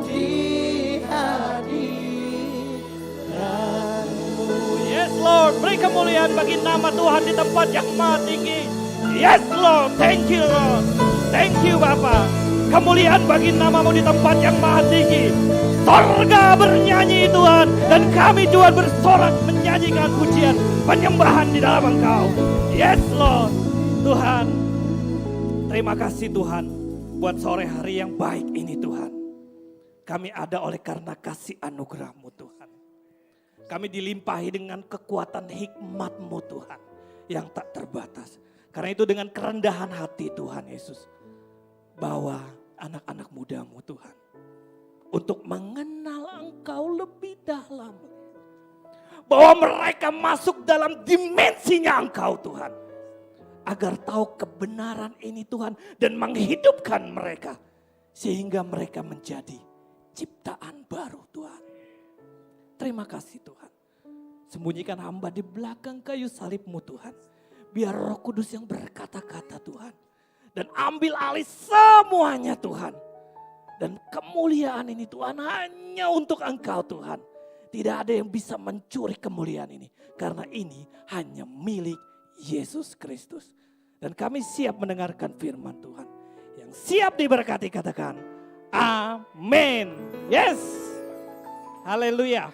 di hadiratmu. Yes Lord, beri kemuliaan bagi nama Tuhan di tempat yang maha tinggi. Yes Lord, thank you Lord. Thank you Bapa. Kemuliaan bagi namamu di tempat yang maha tinggi. Sorga bernyanyi Tuhan, dan kami Tuhan bersorak menyanyikan pujian penyembahan di dalam Engkau. Yes Lord, Tuhan. Terima kasih Tuhan buat sore hari yang baik ini Tuhan. Kami ada oleh karena kasih anugerah-Mu Tuhan. Kami dilimpahi dengan kekuatan hikmat-Mu Tuhan yang tak terbatas. Karena itu dengan kerendahan hati Tuhan Yesus, bawa anak-anak muda-Mu Tuhan untuk mengenal Engkau lebih dalam. Bahwa mereka masuk dalam dimensinya Engkau Tuhan. Agar tahu kebenaran ini Tuhan dan menghidupkan mereka. Sehingga mereka menjadi ciptaan baru Tuhan. Terima kasih Tuhan. Sembunyikan hamba di belakang kayu salib-Mu Tuhan. Biar Roh Kudus yang berkata-kata Tuhan. Dan ambil alih semuanya Tuhan. Dan kemuliaan ini Tuhan hanya untuk Engkau Tuhan. Tidak ada yang bisa mencuri kemuliaan ini. Karena ini hanya milik Yesus Kristus. Dan kami siap mendengarkan firman Tuhan. Yang siap diberkati katakan amin. Yes. Haleluya.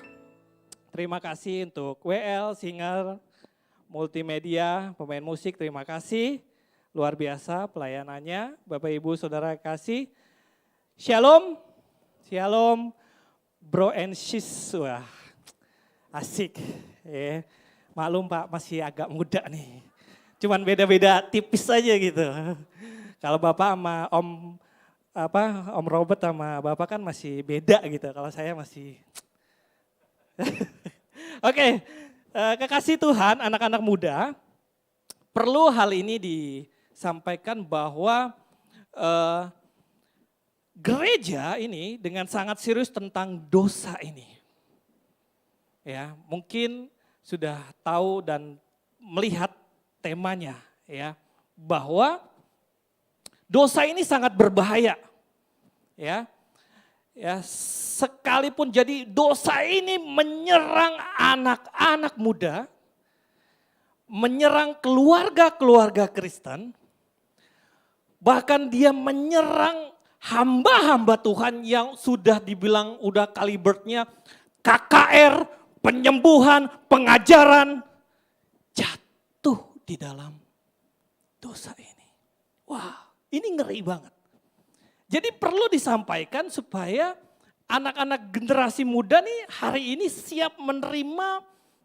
Terima kasih untuk WL, Singer, Multimedia, pemain musik, terima kasih. Luar biasa pelayanannya. Bapak Ibu Saudara kasih. Shalom. Shalom. Bro and sis. Wah, asik. Maklum Pak, masih agak muda nih. Cuman beda-beda tipis aja gitu. Kalau Bapak sama Om Robert sama Bapak kan masih beda gitu. Kalau saya masih Oke, kekasih Tuhan, anak-anak muda, perlu hal ini disampaikan bahwa gereja ini dengan sangat serius tentang dosa ini. Ya, mungkin sudah tahu dan melihat temanya ya, bahwa dosa ini sangat berbahaya. Ya. Ya, sekalipun jadi dosa ini menyerang anak-anak muda, menyerang keluarga-keluarga Kristen, bahkan dia menyerang hamba-hamba Tuhan yang sudah dibilang udah kalibernya KKR, penyembuhan, pengajaran, jatuh di dalam dosa ini. Wah, ini ngeri banget. Jadi perlu disampaikan supaya anak-anak generasi muda nih hari ini siap menerima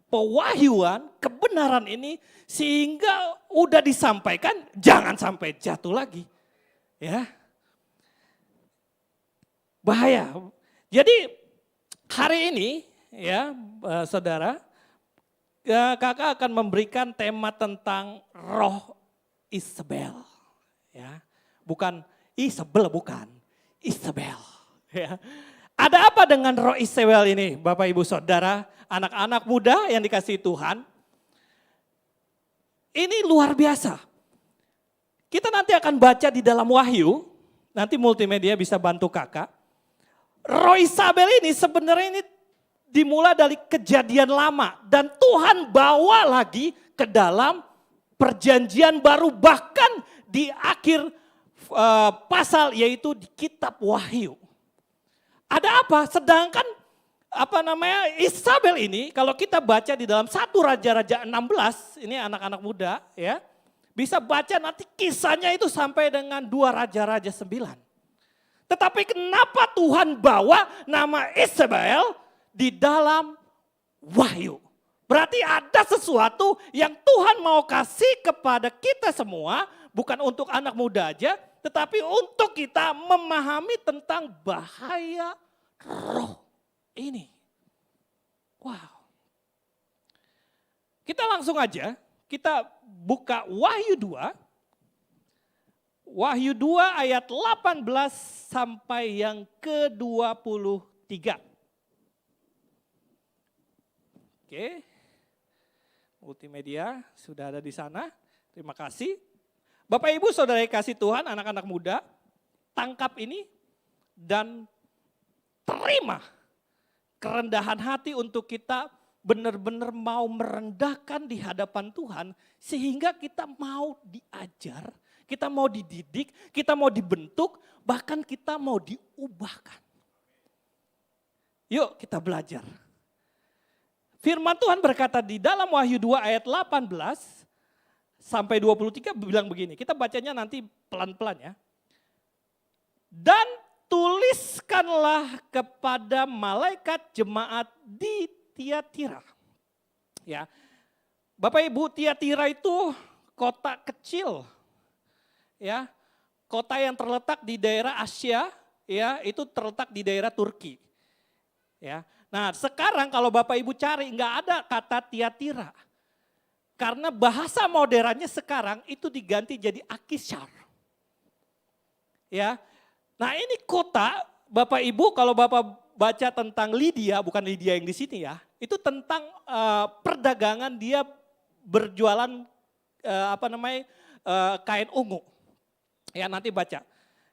pewahyuan, kebenaran ini sehingga udah disampaikan jangan sampai jatuh lagi. Ya. Bahaya. Jadi hari ini ya saudara, kakak akan memberikan tema tentang roh Isabel. Ya. Bukan Isabel, bukan Isabel. Ya. Ada apa dengan roh Isabel ini Bapak Ibu Saudara, anak-anak muda yang dikasihi Tuhan? Ini luar biasa. Kita nanti akan baca di dalam Wahyu, nanti multimedia bisa bantu kakak. Roh Isabel ini sebenarnya ini dimulai dari kejadian lama. Dan Tuhan bawa lagi ke dalam perjanjian baru bahkan di akhir pasal yaitu di kitab Wahyu. Ada apa? Sedangkan Isabel ini kalau kita baca di dalam 1 Raja-Raja 16, ini anak-anak muda ya, bisa baca nanti kisahnya itu sampai dengan 2 Raja-Raja 9. Tetapi kenapa Tuhan bawa nama Isabel di dalam Wahyu? Berarti ada sesuatu yang Tuhan mau kasih kepada kita semua, bukan untuk anak muda aja, tetapi untuk kita memahami tentang bahaya roh ini. Wow. Kita langsung aja, kita buka Wahyu 2. Wahyu 2 ayat 18 sampai yang ke-23. Oke. Multimedia sudah ada di sana. Terima kasih. Bapak Ibu Saudara kasih Tuhan, anak-anak muda, tangkap ini dan terima kerendahan hati untuk kita benar-benar mau merendahkan di hadapan Tuhan sehingga kita mau diajar, kita mau dididik, kita mau dibentuk, bahkan kita mau diubahkan. Yuk kita belajar. Firman Tuhan berkata di dalam Wahyu 2 ayat 18 sampai 23 bilang begini, kita bacanya nanti pelan-pelan ya. Dan tuliskanlah kepada malaikat jemaat di Tiatira. Ya. Bapak Ibu, Tiatira itu kota kecil. Ya. Kota yang terletak di daerah Asia, ya, itu terletak di daerah Turki. Ya. Nah, sekarang kalau Bapak Ibu cari nggak ada kata Tiatira. Karena bahasa modernnya sekarang itu diganti jadi Akhisar. Ya. Nah, ini kota Bapak Ibu kalau Bapak baca tentang Lydia, bukan Lydia yang di sini ya. Itu tentang perdagangan dia berjualan kain ungu. Ya, nanti baca.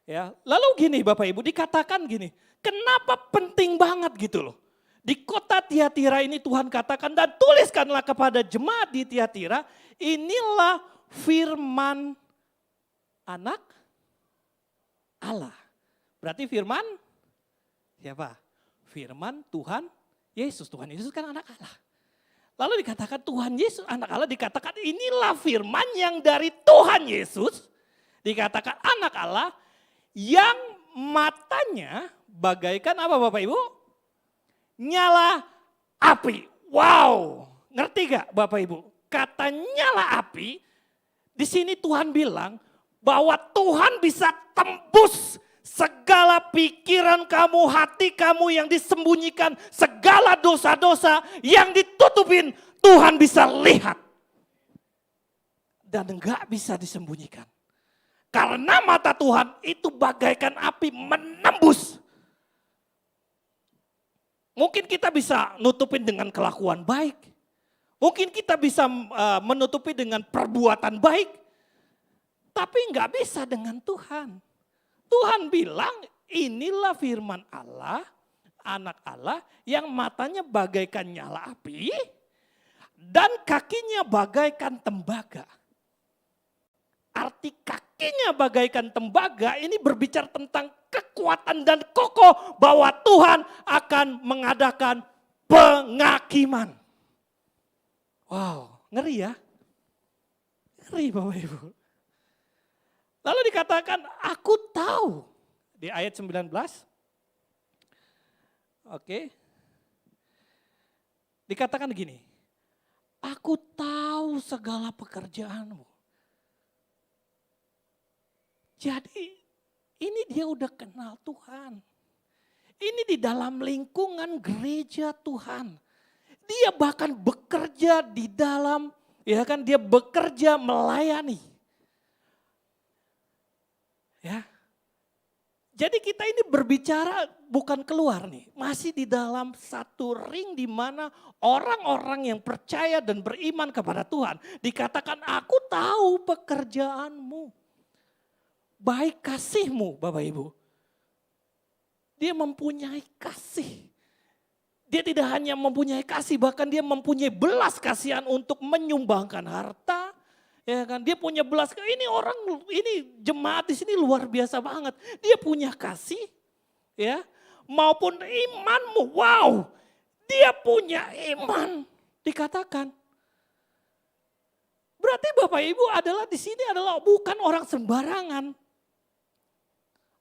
Ya, lalu gini Bapak Ibu dikatakan gini, kenapa penting banget gitu loh. Di kota Tiatira ini Tuhan katakan dan tuliskanlah kepada jemaat di Tiatira, inilah firman anak Allah. Berarti firman siapa? Firman Tuhan Yesus. Tuhan Yesus kan anak Allah. Lalu dikatakan Tuhan Yesus anak Allah, dikatakan inilah firman yang dari Tuhan Yesus. Dikatakan anak Allah yang matanya bagaikan apa Bapak Ibu? Nyala api. Wow, ngerti gak Bapak Ibu? Kata nyala api, di sini Tuhan bilang bahwa Tuhan bisa tembus segala pikiran kamu, hati kamu yang disembunyikan, segala dosa-dosa yang ditutupin, Tuhan bisa lihat. Dan enggak bisa disembunyikan. Karena mata Tuhan itu bagaikan api menembus. Mungkin kita bisa nutupin dengan kelakuan baik. Mungkin kita bisa menutupi dengan perbuatan baik. Tapi enggak bisa dengan Tuhan. Tuhan bilang inilah firman Allah, anak Allah yang matanya bagaikan nyala api dan kakinya bagaikan tembaga. Arti kakinya bagaikan tembaga ini berbicara tentang kekuatan dan kokoh bahwa Tuhan akan mengadakan penghakiman. Wow, ngeri ya. Ngeri Bapak Ibu. Lalu dikatakan aku tahu di ayat 19. Oke. Dikatakan gini. Aku tahu segala pekerjaanmu. Jadi ini dia udah kenal Tuhan. Ini di dalam lingkungan gereja Tuhan. Dia bahkan bekerja di dalam, ya kan, dia bekerja melayani. Ya. Jadi kita ini berbicara bukan keluar nih, masih di dalam satu ring di mana orang-orang yang percaya dan beriman kepada Tuhan dikatakan aku tahu pekerjaanmu. Baik kasihmu Bapak Ibu. Dia mempunyai kasih. Dia tidak hanya mempunyai kasih, bahkan dia mempunyai belas kasihan untuk menyumbangkan harta. Ya kan, dia punya belas, ini jemaat di sini luar biasa banget. Dia punya kasih, ya, maupun imanmu. Wow, dia punya iman, dikatakan. Berarti Bapak Ibu adalah di sini adalah bukan orang sembarangan.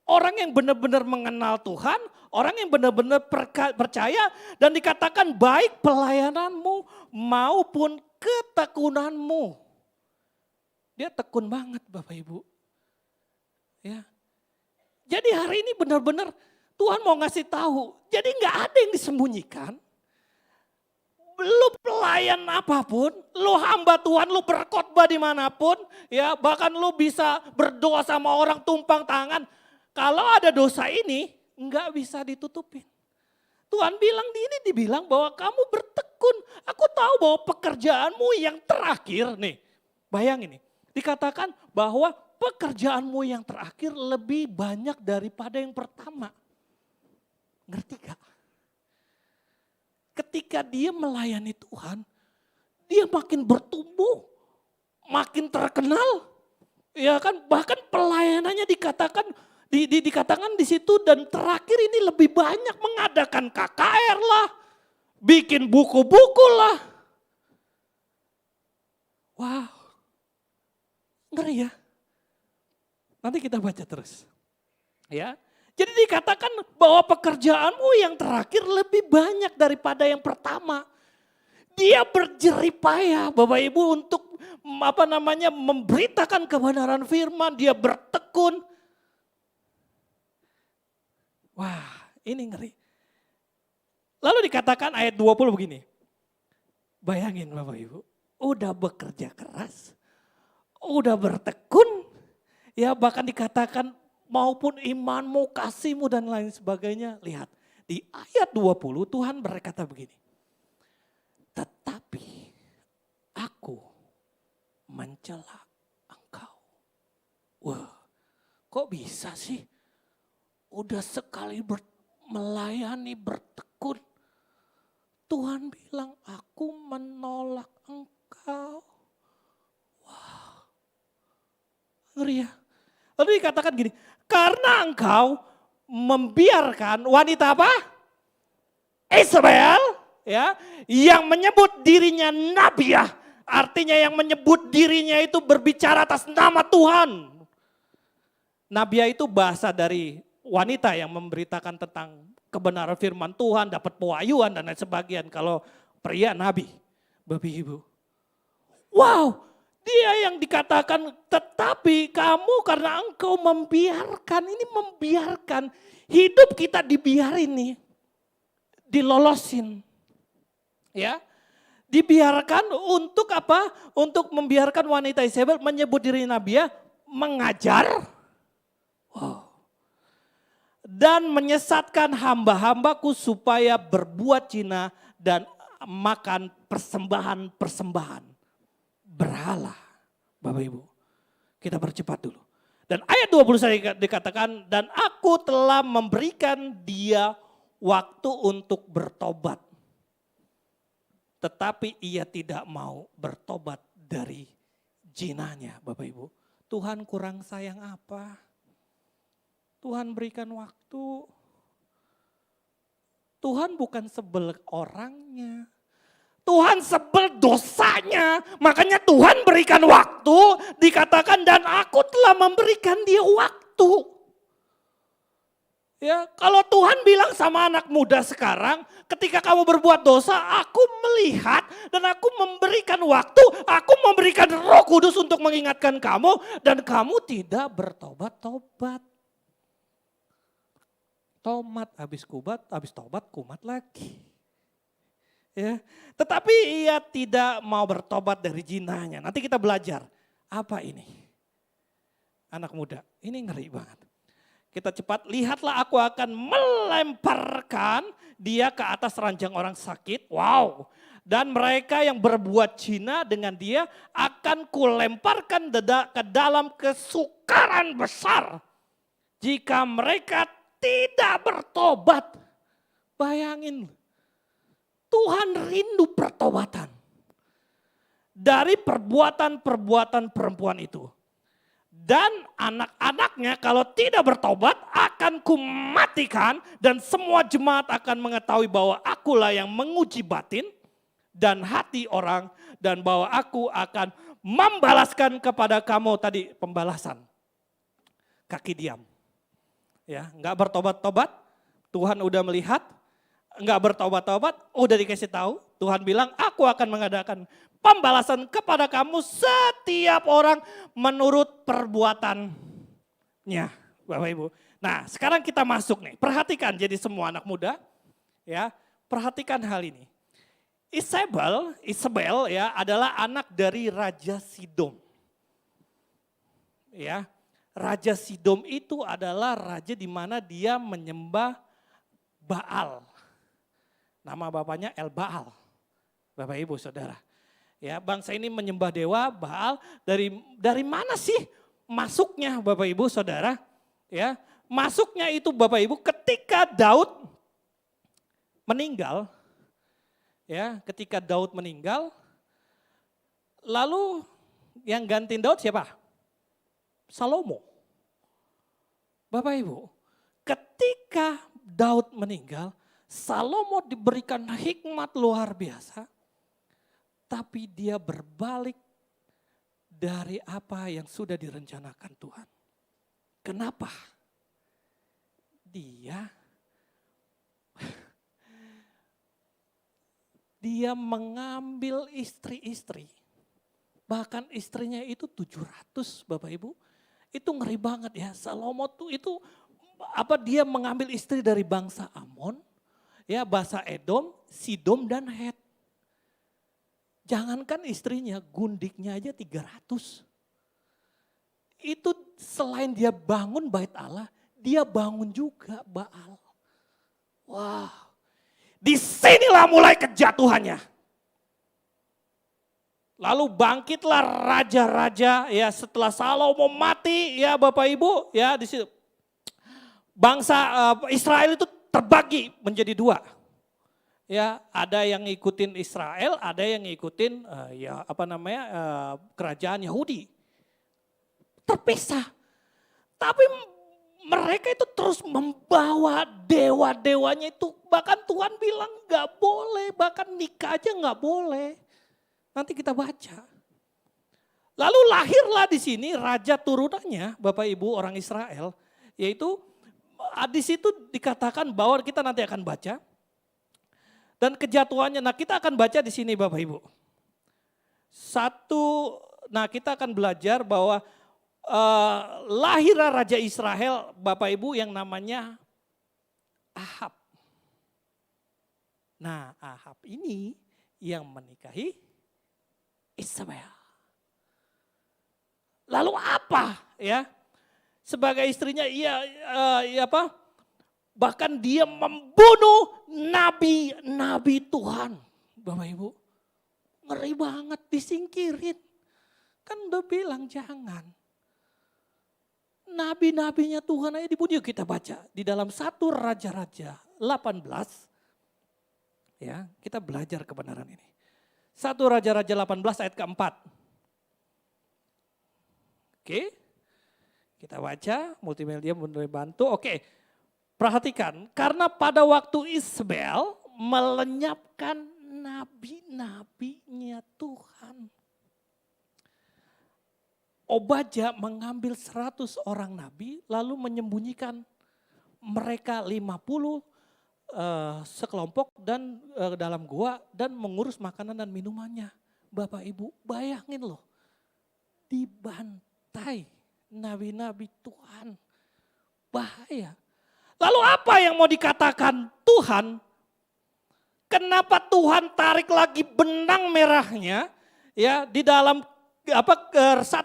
Orang yang benar-benar mengenal Tuhan, orang yang benar-benar percaya dan dikatakan baik pelayananmu maupun ketekunanmu. Dia tekun banget Bapak Ibu. Ya. Jadi hari ini benar-benar Tuhan mau ngasih tahu. Jadi nggak ada yang disembunyikan. Lu pelayan apapun, lu hamba Tuhan, lu berkhotbah dimanapun, ya bahkan lu bisa berdoa sama orang tumpang tangan. Kalau ada dosa ini, nggak bisa ditutupin. Tuhan bilang ini dibilang bahwa kamu bertekun. Aku tahu bahwa pekerjaanmu yang terakhir nih, bayangin nih, dikatakan bahwa pekerjaanmu yang terakhir lebih banyak daripada yang pertama. Ngerti gak? ketika dia melayani Tuhan, dia makin bertumbuh, makin terkenal. Ya kan, bahkan pelayanannya dikatakan di situ, dan terakhir ini lebih banyak mengadakan KKR lah, bikin buku-buku lah. Wow, ngeri ya. Nanti kita baca terus. Ya, jadi dikatakan bahwa pekerjaanmu yang terakhir lebih banyak daripada yang pertama. Dia berjeripaya Bapak Ibu untuk memberitakan kebenaran firman, dia bertekun. Wah, ini ngeri. Lalu dikatakan ayat 20 begini. Bayangin Bapak Ibu, udah bekerja keras, udah bertekun, ya bahkan dikatakan maupun imanmu, kasihmu dan lain sebagainya. Lihat, di ayat 20 Tuhan berkata begini. Tetapi aku mencela engkau. Wah, kok bisa sih? Udah sekali melayani, bertekun. Tuhan bilang, aku menolak engkau. Wah, ngeri ya. Lalu dikatakan gini, karena engkau membiarkan wanita apa? Isabel, ya, yang menyebut dirinya nabiah, artinya yang menyebut dirinya itu berbicara atas nama Tuhan. Nabiah itu bahasa dari wanita yang memberitakan tentang kebenaran firman Tuhan, dapat pewahyuan dan lain sebagainya. Kalau pria nabi, Bapak Ibu. Wow, dia yang dikatakan, tetapi kamu karena engkau membiarkan, ini membiarkan, hidup kita dibiarin nih, dilolosin. Ya, dibiarkan untuk apa? Untuk membiarkan wanita Isabel menyebut diri nabiah, mengajar, dan menyesatkan hamba-hambaku supaya berbuat zina dan makan persembahan-persembahan berhala. Bapak Ibu, kita percepat dulu. Dan ayat 20 saya dikatakan, dan aku telah memberikan dia waktu untuk bertobat. Tetapi ia tidak mau bertobat dari zinanya, Bapak Ibu. Tuhan kurang sayang apa? Tuhan berikan waktu. Tuhan bukan sebel orangnya. Tuhan sebel dosanya. Makanya Tuhan berikan waktu, dikatakan dan aku telah memberikan dia waktu. Ya, kalau Tuhan bilang sama anak muda sekarang, ketika kamu berbuat dosa, aku melihat dan aku memberikan waktu, aku memberikan Roh Kudus untuk mengingatkan kamu dan kamu tidak bertobat-tobat. Tomat habis tobat kumat lagi. Ya, tetapi ia tidak mau bertobat dari zinanya. Nanti kita belajar apa ini? Anak muda, ini ngeri banget. Kita cepat, lihatlah aku akan melemparkan dia ke atas ranjang orang sakit. Wow. Dan mereka yang berbuat zina dengan dia akan kulemparkan ke dalam kesukaran besar. Jika mereka tidak bertobat. Bayangin, Tuhan rindu pertobatan. Dari perbuatan-perbuatan perempuan itu. Dan anak-anaknya kalau tidak bertobat akan kumatikan dan semua jemaat akan mengetahui bahwa akulah yang menguji batin dan hati orang dan bahwa aku akan membalaskan kepada kamu tadi pembalasan. Kaki diam. Ya, enggak bertobat-tobat, Tuhan udah melihat, enggak bertobat-tobat, udah dikasih tahu, Tuhan bilang aku akan mengadakan pembalasan kepada kamu setiap orang menurut perbuatannya, Bapak Ibu. Nah, sekarang kita masuk nih. Perhatikan jadi semua anak muda, ya, perhatikan hal ini. Isabel ya adalah anak dari Raja Sidom. Ya, Raja Sidom itu adalah raja di mana dia menyembah Baal. Nama bapaknya El Baal. Bapak Ibu Saudara. Ya, bangsa ini menyembah dewa Baal dari mana sih masuknya Bapak Ibu Saudara? Ya, masuknya itu Bapak Ibu ketika Daud meninggal, Ya, ketika Daud meninggal, lalu yang gantiin Daud siapa? Salomo. Bapak Ibu, ketika Daud meninggal, Salomo diberikan hikmat luar biasa, tapi dia berbalik dari apa yang sudah direncanakan Tuhan. Kenapa? Dia mengambil istri-istri. Bahkan istrinya itu 700 Bapak Ibu. Itu ngeri banget ya. Salomo tuh itu dia mengambil istri dari bangsa Amon, ya bangsa Edom, Sidom dan Het. Jangankan istrinya, gundiknya aja 300. Itu selain dia bangun bait Allah, dia bangun juga Baal. Wah, disinilah mulai kejatuhannya. Lalu bangkitlah raja-raja ya setelah Salomo mati ya Bapak Ibu ya di situ. Bangsa Israel itu terbagi menjadi dua. Ya, ada yang ngikutin Israel, ada yang ngikutin kerajaan Yahudi. Terpisah. Tapi mereka itu terus membawa dewa-dewanya itu. Bahkan Tuhan bilang gak boleh, bahkan nikah aja gak boleh. Nanti kita baca. Lalu lahirlah di sini raja turunannya Bapak Ibu orang Israel. Yaitu di situ dikatakan bahwa kita nanti akan baca. Dan kejatuhannya, nah kita akan baca di sini Bapak Ibu. Kita akan belajar bahwa lahirlah Raja Israel Bapak Ibu yang namanya Ahab. Nah Ahab ini yang menikahi Isabel. Lalu apa ya? Sebagai istrinya bahkan dia membunuh nabi-nabi Tuhan. Bapak Ibu, ngeri banget disingkirin. Kan udah bilang jangan. Nabi-nabinya Tuhan aja dibunuh. Kita baca di dalam 1 Raja-Raja 18. Ya, kita belajar kebenaran ini. 1 Raja-Raja 18 ayat keempat. Oke, kita baca, multimedia boleh bantu. Oke, perhatikan, karena pada waktu Isabel melenyapkan nabi-nabinya Tuhan. Obadja mengambil 100 orang nabi lalu menyembunyikan mereka 50 sekelompok dan dalam gua dan mengurus makanan dan minumannya. Bapak Ibu bayangin loh, dibantai nabi-nabi Tuhan, bahaya. Lalu apa yang mau dikatakan Tuhan? Kenapa Tuhan tarik lagi benang merahnya ya di dalam 1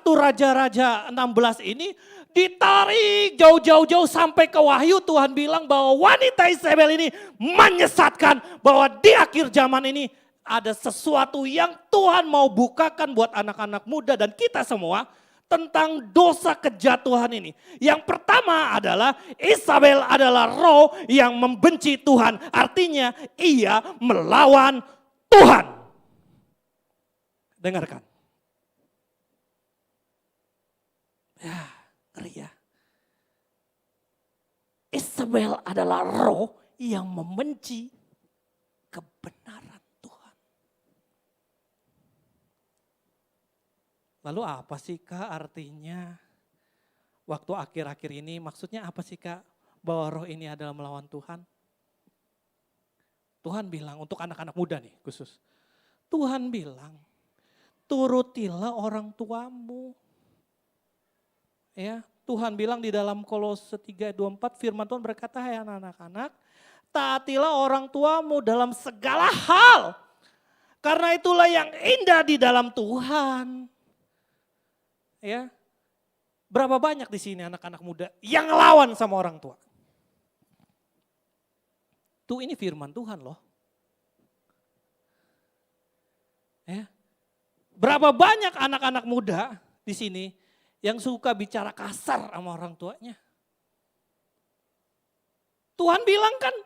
Raja-Raja 16 ini ditarik jauh-jauh sampai ke Wahyu. Tuhan bilang bahwa wanita Isabel ini menyesatkan bahwa di akhir zaman ini ada sesuatu yang Tuhan mau bukakan buat anak-anak muda dan kita semua tentang dosa kejatuhan ini. Yang pertama adalah Isabel adalah roh yang membenci Tuhan. Artinya ia melawan Tuhan. Dengarkan. Ya, ngeri ya. Isabel adalah roh yang membenci kebenaran Tuhan. Lalu apa sih Kak artinya waktu akhir-akhir ini? Maksudnya apa sih Kak bahwa roh ini adalah melawan Tuhan? Tuhan bilang untuk anak-anak muda nih khusus. Tuhan bilang turutilah orang tuamu. Ya, Tuhan bilang di dalam Kolose 3:24 firman Tuhan berkata, hai anak-anak, taatilah orang tuamu dalam segala hal. Karena itulah yang indah di dalam Tuhan. Ya. Berapa banyak di sini anak-anak muda yang ngelawan sama orang tua? Tuh ini firman Tuhan loh. Ya. Berapa banyak anak-anak muda di sini yang suka bicara kasar sama orang tuanya. Tuhan bilang kan,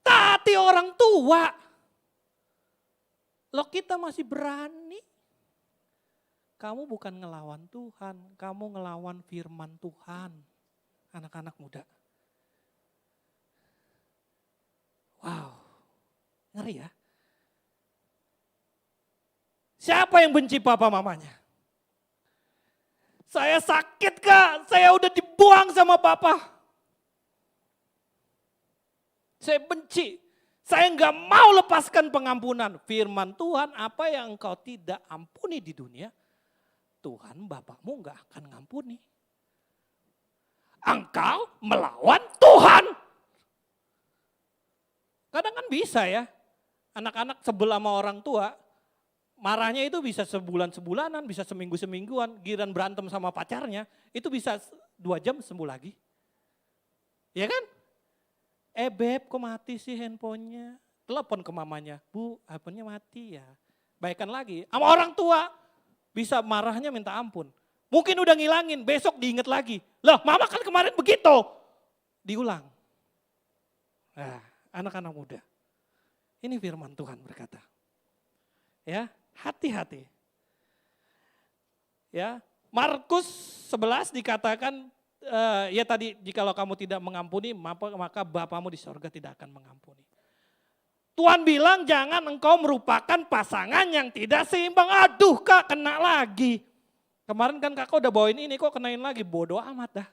taati orang tua. Loh kita masih berani. Kamu bukan ngelawan Tuhan, kamu ngelawan firman Tuhan. Anak-anak muda. Wow, ngeri ya. Siapa yang benci papa mamanya? Saya sakit kak, saya udah dibuang sama papa. Saya benci, saya nggak mau lepaskan pengampunan. Firman Tuhan, apa yang engkau tidak ampuni di dunia, Tuhan bapakmu nggak akan ngampuni. Engkau melawan Tuhan. Kadang kan bisa ya, anak-anak sebel sama orang tua, marahnya itu bisa sebulan-sebulanan, bisa seminggu-semingguan, giliran berantem sama pacarnya, itu bisa 2 jam sembuh lagi. Ya kan? Beb kok mati sih handphonenya? Telepon ke mamanya, bu handphonenya mati ya. Baikkan lagi, sama orang tua bisa marahnya minta ampun. Mungkin udah ngilangin, besok diinget lagi. Loh mama kan kemarin begitu. Diulang. Nah, anak-anak muda. Ini firman Tuhan berkata. Ya, hati-hati. Ya, Markus 11 dikatakan, ya tadi jikalau kamu tidak mengampuni, maka Bapamu di sorga tidak akan mengampuni. Tuhan bilang jangan engkau merupakan pasangan yang tidak seimbang. Aduh kak kena lagi. Kemarin kan kakak udah bawain ini kok kenain lagi, bodoh amat dah.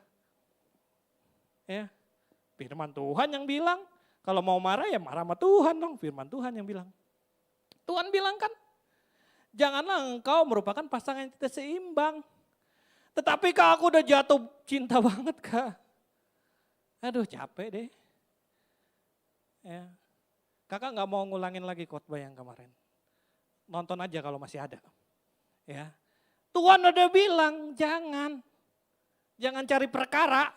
Ya, firman Tuhan yang bilang, kalau mau marah ya marah sama Tuhan dong, firman Tuhan yang bilang. Tuhan bilang kan, janganlah engkau merupakan pasangan yang tidak seimbang. Tetapi kak aku udah jatuh cinta banget kak. Aduh capek deh. Ya. Kakak gak mau ngulangin lagi khotbah yang kemarin. Nonton aja kalau masih ada. Ya. Tuhan udah bilang jangan cari perkara.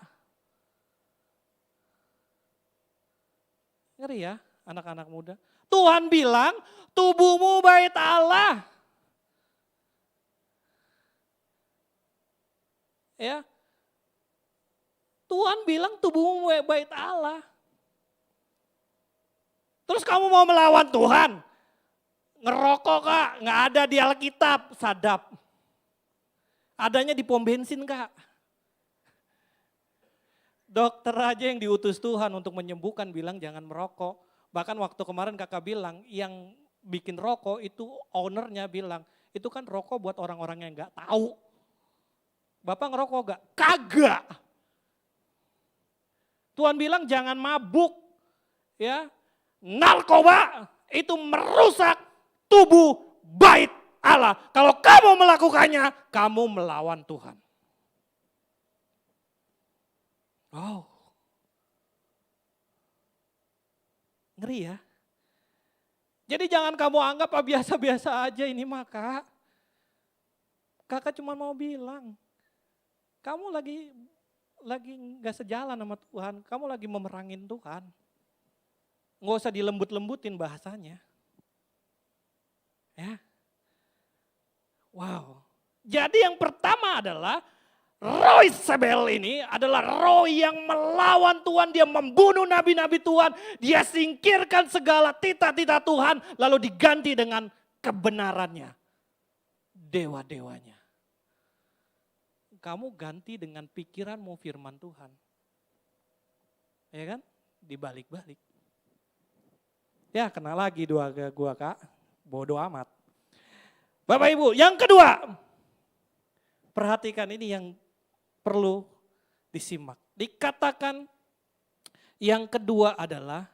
Ngeri ya anak-anak muda. Tuhan bilang tubuhmu bait Allah. Ya. Tuhan bilang tubuhmu bait Allah. Terus kamu mau melawan Tuhan? Ngerokok kak, nggak ada di Alkitab, sadap. Adanya di pom bensin kak. Dokter aja yang diutus Tuhan untuk menyembuhkan bilang jangan merokok. Bahkan waktu kemarin kakak bilang yang bikin rokok itu ownernya bilang, itu kan rokok buat orang-orang yang nggak tahu. Bapak ngerokok gak? Kagak. Tuhan bilang jangan mabuk. Ya, narkoba itu merusak tubuh bait Allah. Kalau kamu melakukannya, kamu melawan Tuhan. Wow. Ngeri ya. Jadi jangan kamu anggap biasa-biasa aja ini mah kak. Kakak cuma mau bilang, kamu lagi gak sejalan sama Tuhan, kamu lagi memerangin Tuhan. Nggak usah dilembut-lembutin bahasanya. Ya. Wow. Jadi yang pertama adalah roh Isabel ini adalah roh yang melawan Tuhan. Dia membunuh nabi-nabi Tuhan. Dia singkirkan segala tita-tita Tuhan. Lalu diganti dengan kebenarannya. Dewa-dewanya. Kamu ganti dengan pikiranmu firman Tuhan. Ya kan? Dibalik-balik. Ya kena lagi gua kak, bodoh amat. Bapak Ibu, yang kedua, perhatikan ini yang perlu disimak. Dikatakan yang kedua adalah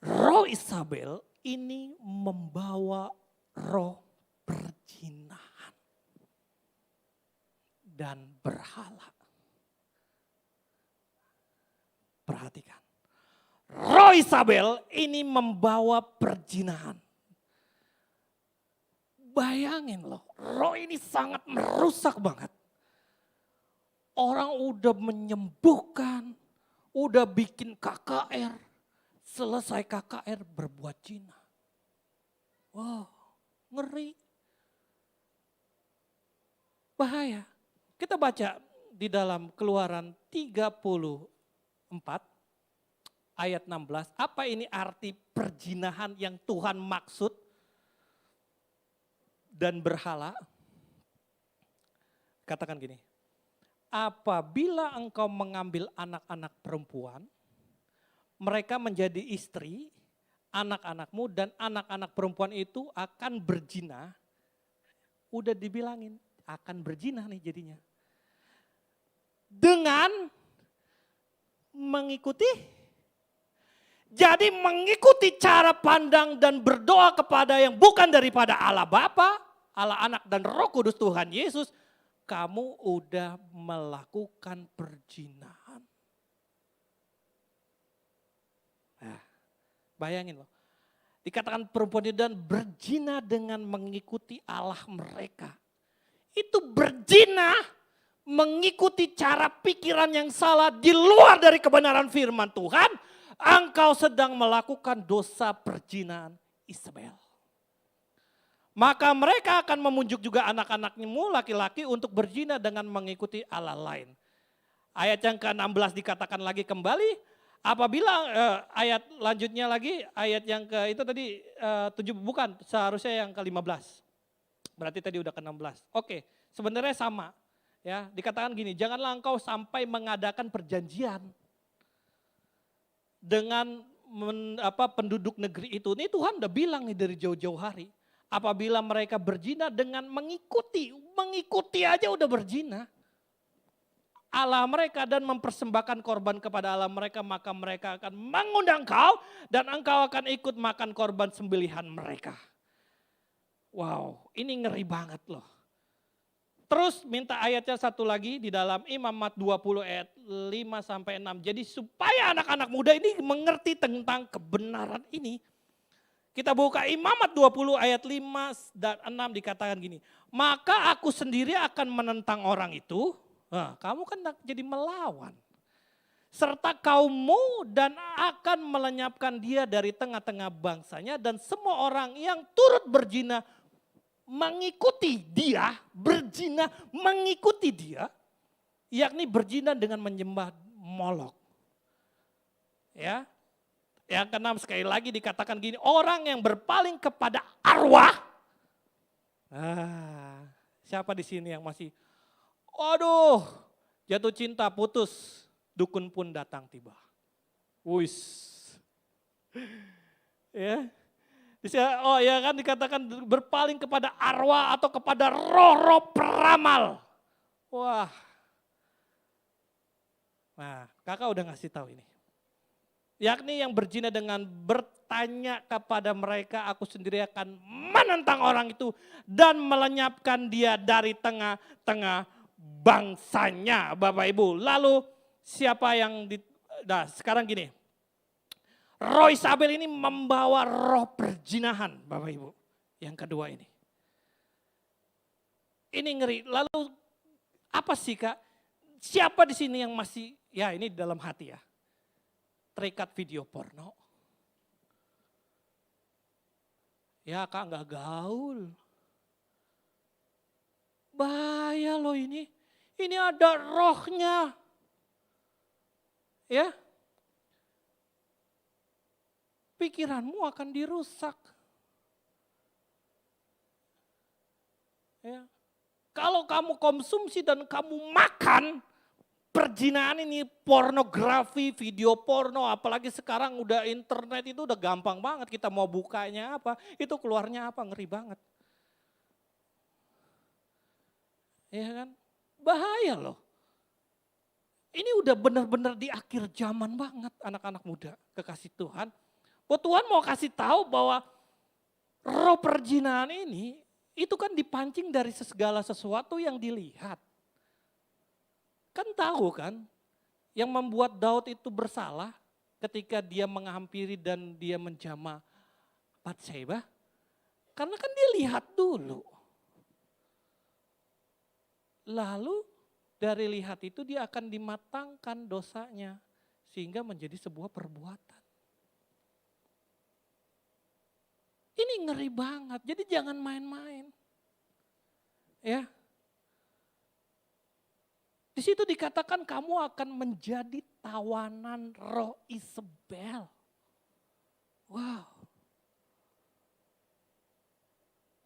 roh Isabel ini membawa roh perzinahan dan berhala. Perhatikan. Roh Isabel ini membawa perzinahan. Bayangin loh, roh ini sangat merusak banget. Orang udah menyembuhkan, udah bikin KKR, selesai KKR berbuat zina. Wow, ngeri. Bahaya. Kita baca di dalam Keluaran 34 ayat 16, apa ini arti perzinahan yang Tuhan maksud? dan berhala. Katakan gini, apabila engkau mengambil anak-anak perempuan, mereka menjadi istri, anak-anakmu dan anak-anak perempuan itu akan berzina. Udah dibilangin, akan berzina nih jadinya. Dengan mengikuti, jadi mengikuti cara pandang dan berdoa kepada yang bukan daripada Allah Bapa, Allah Anak dan Roh Kudus Tuhan Yesus, kamu udah melakukan perzinahan. Nah, bayangin loh, dikatakan perempuan itu dan berzina dengan mengikuti Allah mereka. Itu berzina mengikuti cara pikiran yang salah di luar dari kebenaran firman Tuhan. Engkau sedang melakukan dosa perzinahan Isabel. Maka mereka akan memunjuk juga anak-anakmu laki-laki untuk berzina dengan mengikuti Allah lain. Ayat yang ke-16 dikatakan lagi kembali, apabila ayat lanjutnya lagi, ayat yang ke itu tadi 7 bukan, seharusnya yang ke-15. Berarti tadi udah ke-16. Oke, sebenarnya sama. Ya, dikatakan gini, janganlah engkau sampai mengadakan perjanjian dengan penduduk negeri itu. Ini Tuhan udah bilang nih dari jauh-jauh hari. Apabila mereka berzina dengan mengikuti aja udah berzina. Allah mereka dan mempersembahkan korban kepada Allah mereka, maka mereka akan mengundang kau dan engkau akan ikut makan korban sembelihan mereka. Wow, ini ngeri banget loh. Terus minta ayatnya satu lagi di dalam Imamat 20 ayat 5-6. Jadi supaya anak-anak muda ini mengerti tentang kebenaran ini. Kita buka Imamat 20 ayat 5 dan 6 dikatakan gini. Maka aku sendiri akan menentang orang itu. Nah, kamu kan jadi melawan. Serta kaummu dan akan melenyapkan dia dari tengah-tengah bangsanya. Dan semua orang yang turut berzina mengikuti dia, berzina mengikuti dia, yakni berzina dengan menyembah Molok. Ya, yang keenam sekali lagi dikatakan gini, orang yang berpaling kepada arwah. Siapa di sini yang masih, aduh, jatuh cinta putus, dukun pun datang tiba. Wis, ya. Oh ya kan dikatakan berpaling kepada arwah atau kepada roh-roh peramal. Wah. Nah, kakak udah ngasih tahu ini. Yakni yang berzina dengan bertanya kepada mereka, aku sendiri akan menentang orang itu dan melenyapkan dia dari tengah-tengah bangsanya, Bapak Ibu. Lalu siapa yang sekarang gini. Roh Isabel ini membawa roh perzinahan, Bapak Ibu. Yang kedua ini. Ini ngeri. Lalu apa sih Kak? Siapa di sini yang masih, ya ini dalam hati ya. Terikat video porno. Ya Kak nggak gaul. Bahaya loh ini. Ini ada rohnya. Ya. Pikiranmu akan dirusak. Ya. Kalau kamu konsumsi dan kamu makan, perzinahan ini pornografi, video porno, apalagi sekarang udah internet itu udah gampang banget. Kita mau bukanya apa, itu keluarnya apa, ngeri banget. Ya kan? Bahaya loh. Ini udah benar-benar di akhir zaman banget anak-anak muda, kekasih Tuhan. Tuhan mau kasih tahu bahwa roh perzinahan ini itu kan dipancing dari segala sesuatu yang dilihat. Kan tahu kan yang membuat Daud itu bersalah ketika dia menghampiri dan dia menjamah Batseba. Karena kan dia lihat dulu. Lalu dari lihat itu dia akan dimatangkan dosanya sehingga menjadi sebuah perbuatan. Ini ngeri banget, jadi jangan main-main. Ya. Di situ dikatakan kamu akan menjadi tawanan roh Isabel. Wow.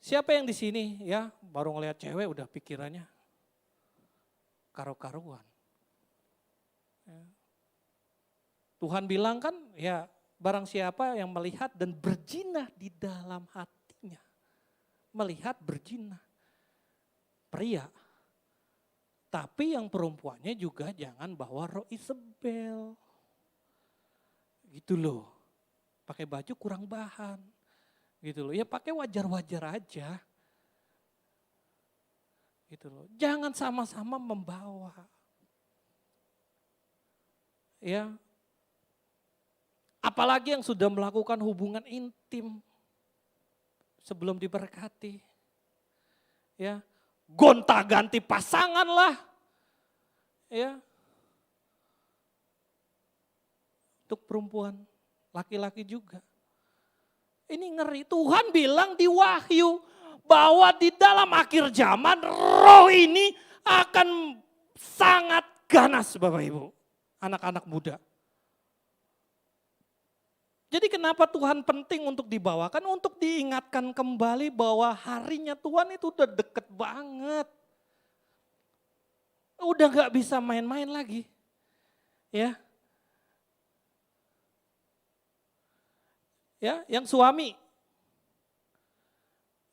Siapa yang di sini ya baru ngelihat cewek udah pikirannya karo-karuan. Ya. Tuhan bilang kan ya barang siapa yang melihat dan berzina di dalam hatinya. Melihat berzina. Pria. Tapi yang perempuannya juga jangan bawa roh Isabel. Gitu loh. Pakai baju kurang bahan. Gitu loh. Ya pakai wajar-wajar aja. Gitu loh. Jangan sama-sama membawa. Ya. Apalagi yang sudah melakukan hubungan intim sebelum diberkati. Ya. Gonta-ganti pasangan lah. Ya. Untuk perempuan, laki-laki juga. Ini ngeri, Tuhan bilang di Wahyu bahwa di dalam akhir zaman roh ini akan sangat ganas Bapak Ibu, anak-anak muda. Jadi kenapa Tuhan penting untuk dibawakan, untuk diingatkan kembali bahwa harinya Tuhan itu udah deket banget. Udah gak bisa main-main lagi. Ya. Ya, yang suami.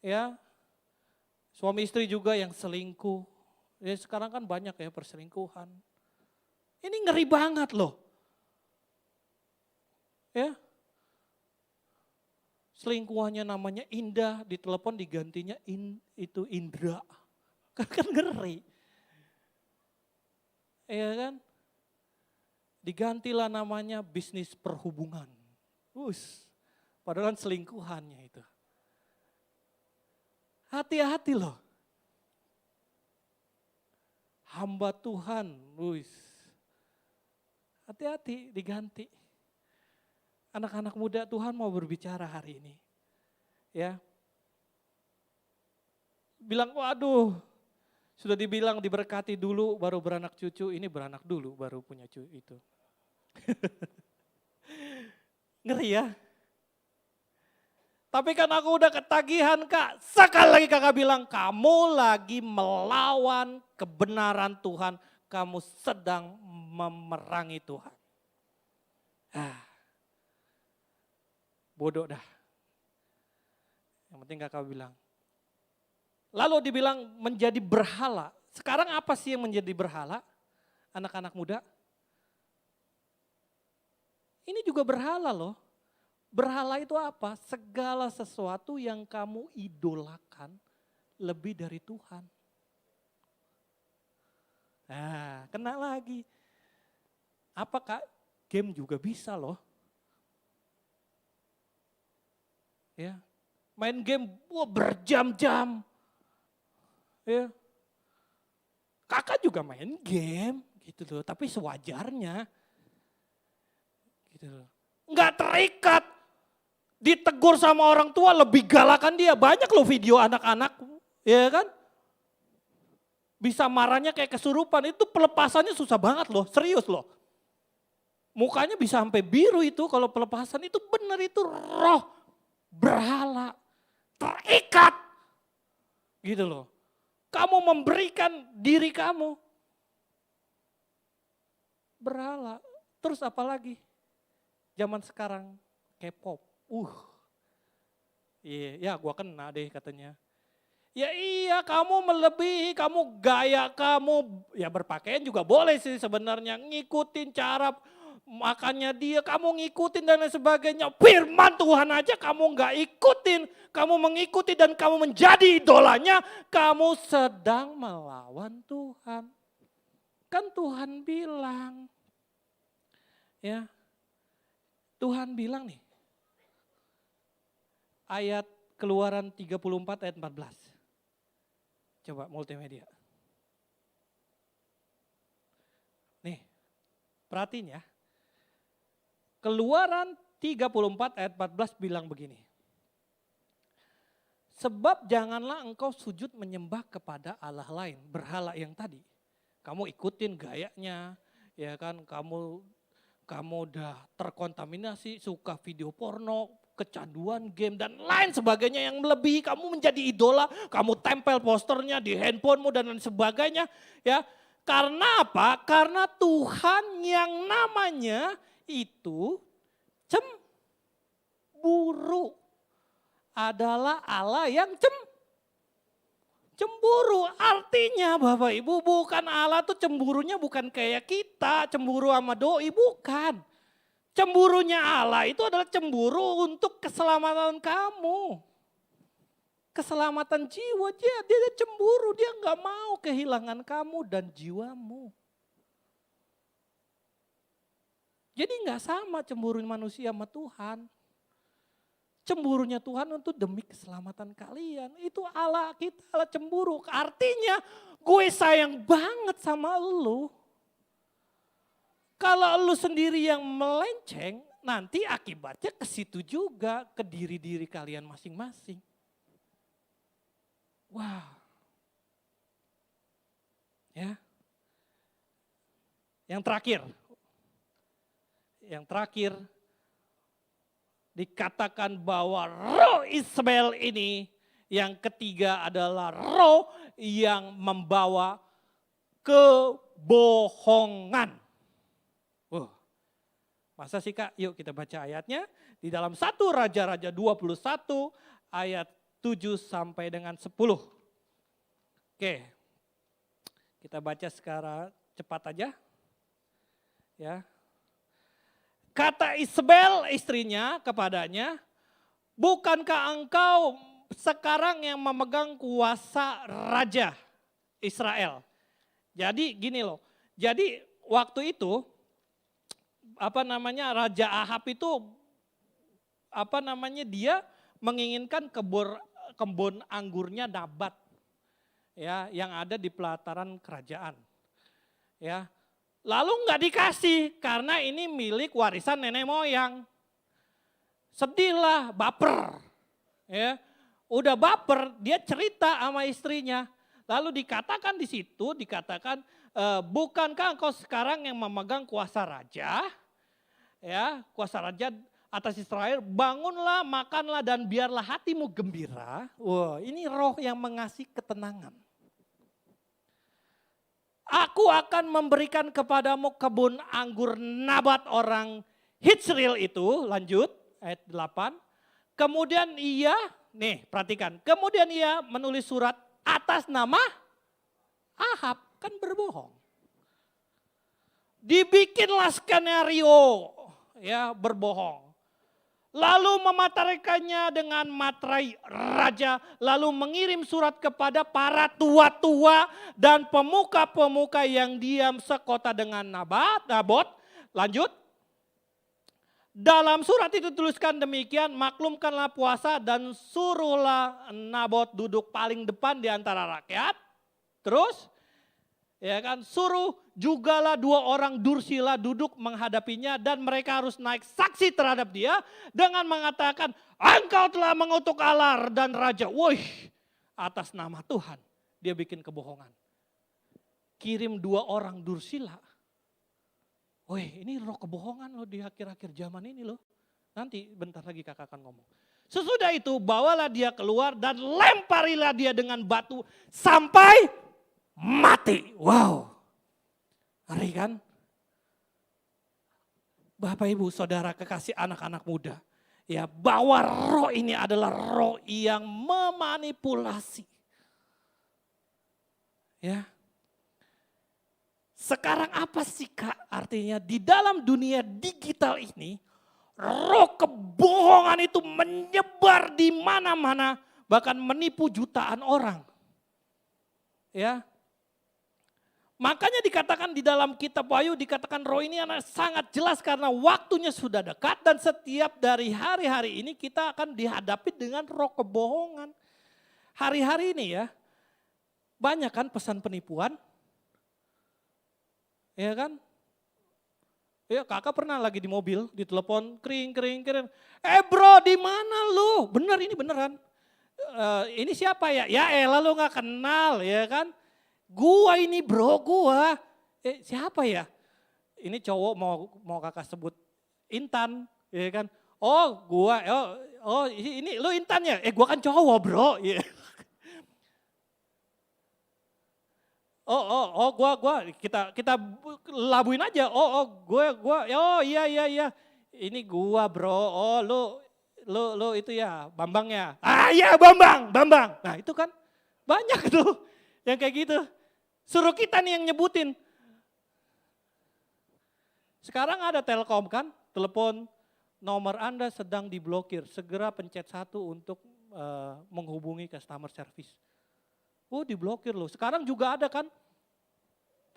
Ya. Suami istri juga yang selingkuh. Ya, sekarang kan banyak ya perselingkuhan. Ini ngeri banget loh. Ya. Selingkuhannya namanya Indah, di telepon digantinya itu Indra. Kan ngeri. Iya kan? Digantilah namanya bisnis perhubungan. Padahal kan selingkuhannya itu. Hati-hati loh. Hamba Tuhan, hati-hati diganti. Anak-anak muda Tuhan mau berbicara hari ini. Ya. Bilang, waduh, sudah dibilang diberkati dulu baru beranak cucu, ini beranak dulu baru punya cucu itu. Ngeri ya. Tapi kan aku udah ketagihan Kak, sekali lagi Kakak bilang kamu lagi melawan kebenaran Tuhan, kamu sedang memerangi Tuhan. Bodoh dah. Yang penting Kakak bilang. Lalu dibilang menjadi berhala. Sekarang apa sih yang menjadi berhala? Anak-anak muda. Ini juga berhala loh. Berhala itu apa? Segala sesuatu yang kamu idolakan lebih dari Tuhan. Nah, kena lagi. Apakah game juga bisa loh? Ya, main game berjam-jam. Ya. Kakak juga main game gitu loh, tapi sewajarnya. Gitu loh. Enggak terikat. Ditegur sama orang tua lebih galakan dia. Banyak loh video anak-anak, ya kan? Bisa marahnya kayak kesurupan, itu pelepasannya susah banget loh, serius loh. Mukanya bisa sampai biru itu kalau pelepasan, itu benar itu roh berhala, terikat. Gitu loh. Kamu memberikan diri kamu. Berhala, terus apa lagi? Zaman sekarang K-pop. Ya gua kena deh katanya. Ya iya kamu melebihi, kamu gaya kamu, ya berpakaian juga boleh sih sebenarnya. Ngikutin cara makannya dia, kamu ngikutin dan lain sebagainya. Firman Tuhan aja kamu gak ikutin, kamu mengikuti dan kamu menjadi idolanya, kamu sedang melawan Tuhan. Kan Tuhan bilang, ya Tuhan bilang nih, ayat Keluaran 34 ayat 14. Coba multimedia. Nih, perhatiin ya. Keluaran 34 ayat 14 bilang begini. Sebab janganlah engkau sujud menyembah kepada Allah lain, berhala yang tadi. Kamu ikutin gayanya, ya kan, kamu kamu udah terkontaminasi, suka video porno, kecanduan game dan lain sebagainya yang melebihi, kamu menjadi idola, kamu tempel posternya di handphonemu dan lain sebagainya, ya. Karena apa? Karena Tuhan yang namanya itu cemburu adalah Allah yang cemburu. Artinya Bapak Ibu, bukan Allah tuh cemburunya bukan kayak kita, cemburu sama doi, bukan. Cemburunya Allah itu adalah cemburu untuk keselamatan kamu. Keselamatan jiwa, dia cemburu, dia nggak mau kehilangan kamu dan jiwamu. Jadi nggak sama cemburu manusia sama Tuhan. Cemburunya Tuhan untuk demi keselamatan kalian. Itu Allah kita, Allah cemburu. Artinya gue sayang banget sama lu. Kalau lu sendiri yang melenceng, nanti akibatnya ke situ juga, ke diri-diri kalian masing-masing. Wah. Ya. Yang terakhir dikatakan bahwa roh Ismail ini yang ketiga adalah roh yang membawa kebohongan. Masa sih Kak? Yuk kita baca ayatnya di dalam 1 Raja-Raja 21 ayat 7 sampai dengan 10. Oke. Kita baca sekarang cepat aja. Ya. Kata Isabel istrinya kepadanya, bukankah engkau sekarang yang memegang kuasa raja Israel? Jadi gini loh, jadi waktu itu Raja Ahab itu dia menginginkan kebun anggurnya Nabat ya yang ada di pelataran kerajaan. Ya. Lalu nggak dikasih karena ini milik warisan nenek moyang. Sedihlah, baper. Ya. Udah baper, dia cerita sama istrinya. Lalu dikatakan di situ, bukankah engkau sekarang yang memegang kuasa raja? Ya, kuasa raja atas Israel, bangunlah, makanlah dan biarlah hatimu gembira. Wah, ini roh yang mengasih ketenangan. Aku akan memberikan kepadamu kebun anggur Nabat orang Hitsril itu, lanjut ayat 8. Kemudian perhatikan, kemudian ia menulis surat atas nama Ahab, kan berbohong. Dibikinlah skenario, ya berbohong. Lalu memateraikannya dengan materai raja, lalu mengirim surat kepada para tua-tua dan pemuka-pemuka yang diam sekota dengan Nabot. Lanjut. Dalam surat itu tuliskan demikian, maklumkanlah puasa dan suruhlah Nabot duduk paling depan di antara rakyat. Terus, ya kan, suruh jugalah 2 orang dursila duduk menghadapinya dan mereka harus naik saksi terhadap dia dengan mengatakan, engkau telah mengutuk Allah dan raja. Wih, atas nama Tuhan dia bikin kebohongan. Kirim 2 orang dursila. Wih, ini roh kebohongan loh di akhir-akhir zaman ini loh. Nanti bentar lagi kakak akan ngomong. Sesudah itu bawalah dia keluar dan lemparilah dia dengan batu sampai mati. Wow. Ngeri kan? Bapak Ibu Saudara kekasih anak-anak muda. Ya, bahwa roh ini adalah roh yang memanipulasi. Ya. Sekarang apa sih Kak artinya di dalam dunia digital ini roh kebohongan itu menyebar di mana-mana bahkan menipu jutaan orang. Ya. Makanya dikatakan di dalam kitab Wahyu dikatakan roh ini sangat jelas karena waktunya sudah dekat dan setiap dari hari-hari ini kita akan dihadapi dengan roh kebohongan. Hari-hari ini ya banyak kan pesan penipuan. Ya kan? Ya kakak pernah lagi di mobil ditelepon kering. Bro di mana lu? Bener ini beneran. Ini siapa ya? Ya elah lu gak kenal ya kan? Gua ini bro gua. Siapa ya? ini cowok mau kakak sebut Intan, ya kan? Oh gua, ini lu Intan ya? Gua kan cowok bro. Ya. Gua kita labuin aja. Gua, iya. Ini gua bro. Oh lu itu ya Bambang ya. Ah iya Bambang. Nah itu kan banyak tuh yang kayak gitu. Suruh kita nih yang nyebutin. Sekarang ada Telkom kan, telepon nomor Anda sedang diblokir. Segera pencet 1 untuk menghubungi customer service. Oh diblokir loh. Sekarang juga ada kan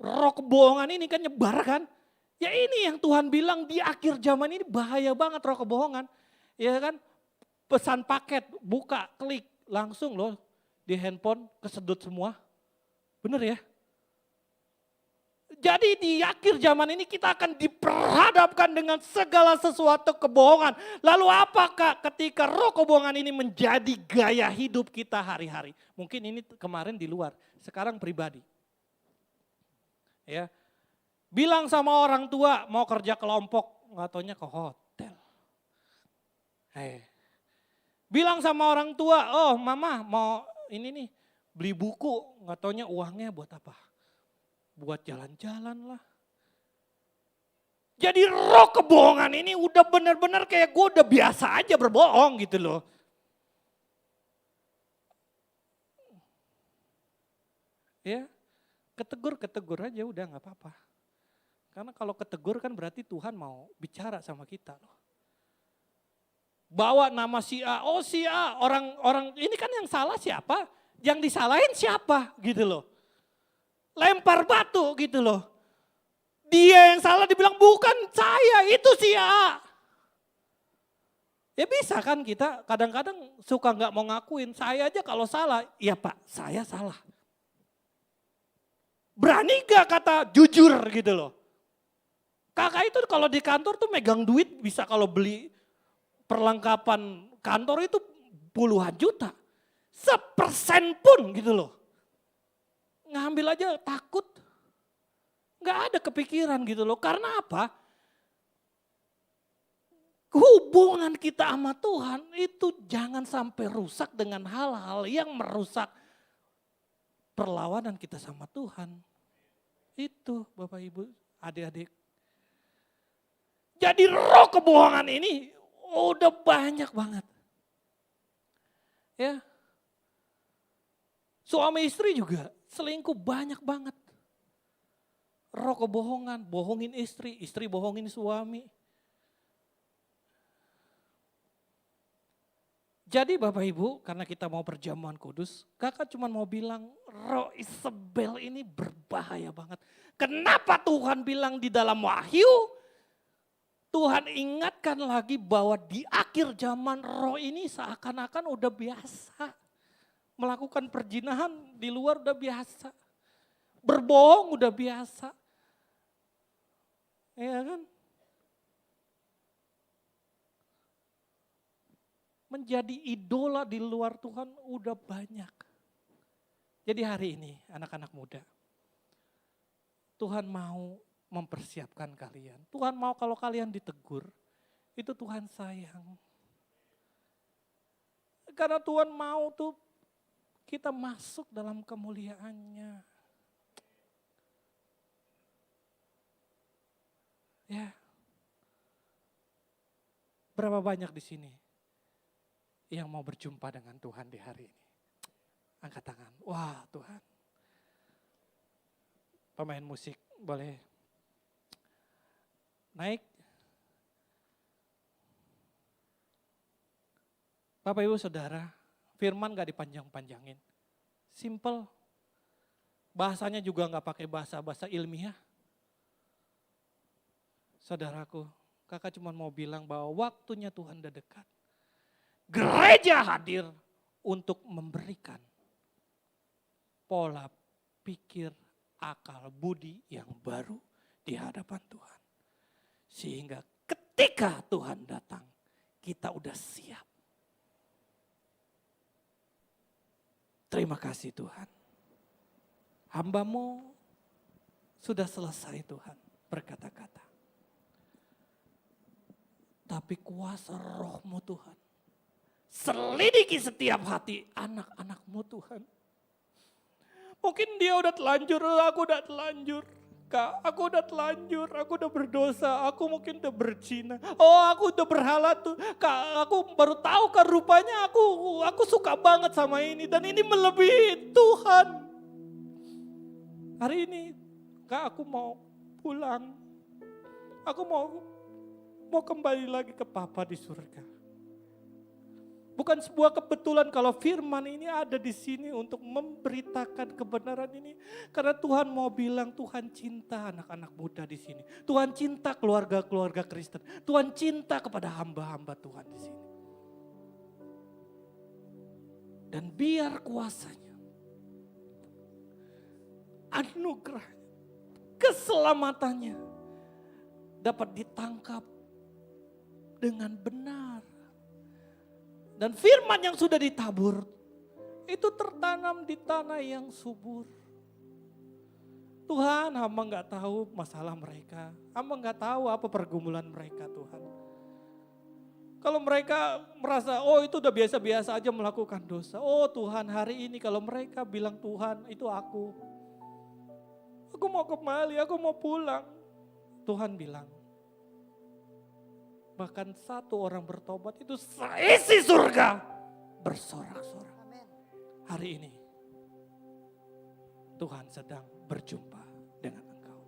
roh kebohongan ini kan nyebar kan. Ya ini yang Tuhan bilang di akhir zaman ini bahaya banget roh kebohongan. Ya kan pesan paket buka klik langsung loh di handphone kesedot semua. Bener ya? Jadi di akhir zaman ini kita akan diperhadapkan dengan segala sesuatu kebohongan. Lalu apakah ketika roh kebohongan ini menjadi gaya hidup kita hari-hari? Mungkin ini kemarin di luar, sekarang pribadi. Ya, bilang sama orang tua mau kerja kelompok, nggak taunya ke hotel. Bilang sama orang tua, oh mama mau ini nih beli buku, nggak taunya uangnya buat apa? Buat jalan-jalan lah. Jadi roh kebohongan ini udah benar-benar kayak gue udah biasa aja berbohong gitu loh. Ya, ketegur aja udah gak apa-apa. Karena kalau ketegur kan berarti Tuhan mau bicara sama kita loh. Bawa nama si A, oh si A, orang ini kan yang salah siapa? Yang disalahin siapa gitu loh. Lempar batu gitu loh. Dia yang salah dibilang bukan saya, itu si A. Ya bisa kan kita kadang-kadang suka gak mau ngakuin, saya aja kalau salah, ya Pak saya salah. Berani gak kata jujur gitu loh. Kakak itu kalau di kantor tuh megang duit bisa kalau beli perlengkapan kantor itu puluhan juta. 1% pun gitu loh. Ngambil aja takut. Gak ada kepikiran gitu loh. Karena apa? Hubungan kita sama Tuhan itu jangan sampai rusak dengan hal-hal yang merusak perlawanan kita sama Tuhan. Itu Bapak Ibu, adik-adik. Jadi roh kebohongan ini udah banyak banget. Ya. Suami istri juga selingkuh banyak banget. Roh kebohongan, bohongin istri, istri bohongin suami. Jadi Bapak Ibu, karena kita mau perjamuan kudus, kakak cuma mau bilang roh Isabel ini berbahaya banget. Kenapa Tuhan bilang di dalam Wahyu, Tuhan ingatkan lagi bahwa di akhir zaman roh ini seakan-akan udah biasa. Melakukan perjinahan di luar udah biasa. Berbohong udah biasa. Iya kan? Menjadi idola di luar Tuhan udah banyak. Jadi hari ini anak-anak muda, Tuhan mau mempersiapkan kalian. Tuhan mau kalau kalian ditegur, itu Tuhan sayang. Karena Tuhan mau tuh kita masuk dalam kemuliaannya. Ya. Berapa banyak di sini yang mau berjumpa dengan Tuhan di hari ini? Angkat tangan. Wah Tuhan. Pemain musik boleh naik. Bapak Ibu Saudara, firman gak dipanjang-panjangin. Simple. Bahasanya juga gak pakai bahasa-bahasa ilmiah. Saudaraku, kakak cuma mau bilang bahwa waktunya Tuhan udah dekat. Gereja hadir untuk memberikan pola pikir, akal, budi yang baru di hadapan Tuhan. Sehingga ketika Tuhan datang, kita udah siap. Terima kasih Tuhan. Hamba-Mu sudah selesai Tuhan. berkata-kata. Tapi kuasa roh-Mu Tuhan, selidiki setiap hati anak-anak-Mu Tuhan. Mungkin dia udah telanjur, aku udah telanjur. Kak, aku udah telanjur, aku udah berdosa, aku mungkin udah berzina. Oh, aku udah berhala tuh. Kak, aku baru tahu kan rupanya aku suka banget sama ini. Dan ini melebihi Tuhan. Hari ini, Kak, aku mau pulang. Aku mau kembali lagi ke Papa di surga. Bukan sebuah kebetulan kalau firman ini ada di sini untuk memberitakan kebenaran ini. Karena Tuhan mau bilang Tuhan cinta anak-anak muda di sini. Tuhan cinta keluarga-keluarga Kristen. Tuhan cinta kepada hamba-hamba Tuhan di sini. Dan biar kuasanya, anugerahnya, keselamatannya dapat ditangkap dengan benar. Dan firman yang sudah ditabur itu tertanam di tanah yang subur. Tuhan, hamba gak tahu masalah mereka. Hamba gak tahu apa pergumulan mereka, Tuhan. Kalau mereka merasa, oh itu udah biasa-biasa aja melakukan dosa. Oh Tuhan, hari ini kalau mereka bilang Tuhan itu aku. Aku mau kembali, aku mau pulang. Tuhan bilang, bahkan satu orang bertobat itu seisi surga bersorak-sorak. Hari ini Tuhan sedang berjumpa dengan engkau.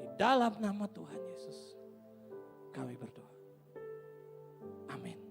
Di dalam nama Tuhan Yesus kami berdoa. Amin.